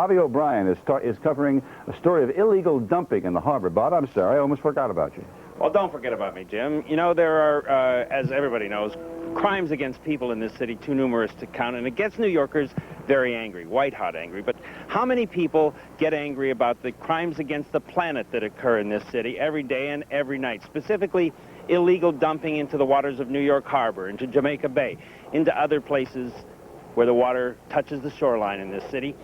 Bobby O'Brien is covering a story of illegal dumping in the harbor. Bob, I'm sorry, I almost forgot about you. Well, don't forget about me, Jim. You know, there are, as everybody knows, crimes against people in this city too numerous to count, and it gets New Yorkers very angry, white-hot angry. But how many people get angry about the crimes against the planet that occur in this city every day and every night, specifically illegal dumping into the waters of New York Harbor, into Jamaica Bay, into other places where the water touches the shoreline in this city?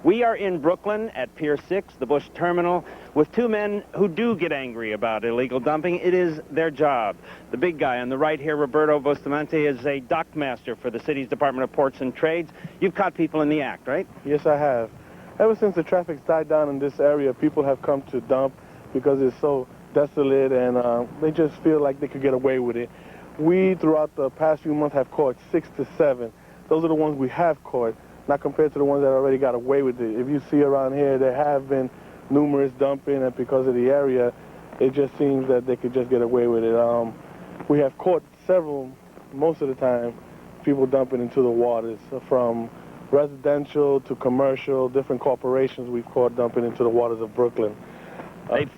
We are in Brooklyn at Pier 6, the Bush Terminal, with two men who do get angry about illegal dumping. It is their job. The big guy on the right here, Roberto Bustamante, is a dock master for the city's Department of Ports and Trades. You've caught people in the act, right? Yes, I have. Ever since the traffic's died down in this area, people have come to dump because it's so desolate and they just feel like they could get away with it. We, throughout the past few months, have caught 6 to 7. Those are the ones we have caught, not compared to the ones that already got away with it. If you see around here, there have been numerous dumping, and because of the area, it just seems that they could just get away with it. We have caught several, most of the time, people dumping into the waters, from residential to commercial, different corporations we've caught dumping into the waters of Brooklyn.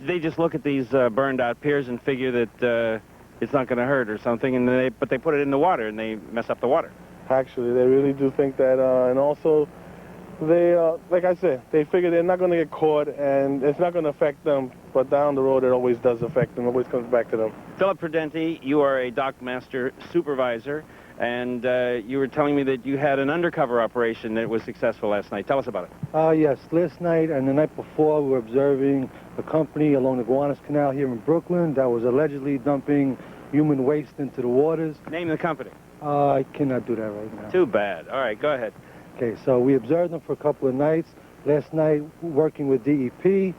They just look at these burned-out piers and figure that it's not going to hurt or something, but they put it in the water and they mess up the water. Actually, they really do think that, and also, they, like I said, they figure they're not going to get caught, and it's not going to affect them, but down the road, it always does affect them. It always comes back to them. Philip Prudenti, you are a dock master supervisor, and you were telling me that you had an undercover operation that was successful last night. Tell us about it. Yes, last night and the night before, we were observing a company along the Gowanus Canal here in Brooklyn that was allegedly dumping human waste into the waters. Name the company. I cannot do that right now. Too bad. All right, go ahead. Okay, so we observed them for a couple of nights. Last night, working with DEP,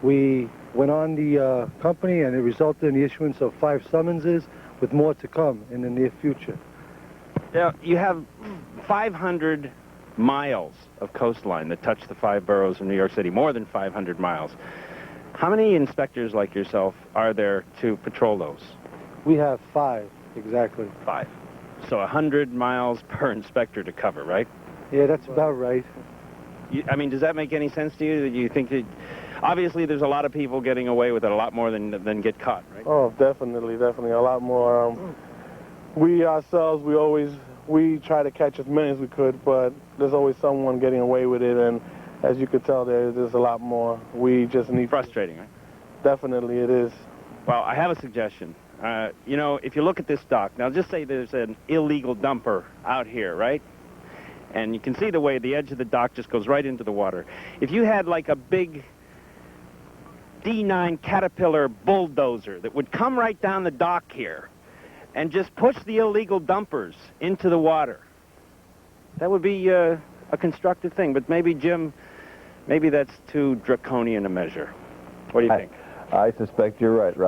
we went on the company, and it resulted in the issuance of 5 summonses, with more to come in the near future. Now, you have 500 miles of coastline that touch the 5 boroughs of New York City, more than 500 miles. How many inspectors like yourself are there to patrol those? We have 5, exactly. 5. So 100 miles per inspector to cover, right? Yeah, that's about right. I mean, does that make any sense to you? Do you think that, obviously there's a lot of people getting away with it, a lot more than get caught, right? Oh, definitely, definitely, a lot more. We ourselves, we try to catch as many as we could, but there's always someone getting away with it, and as you could tell, there's a lot more. We just need... Frustrating, right? Definitely, it is. Well, I have a suggestion. You know, if you look at this dock, now just say there's an illegal dumper out here, right? And you can see the way the edge of the dock just goes right into the water. If you had like a big D9 Caterpillar bulldozer that would come right down the dock here and just push the illegal dumpers into the water, that would be a constructive thing. But maybe, Jim, maybe that's too draconian a measure. What do you think? I suspect you're right, Rob.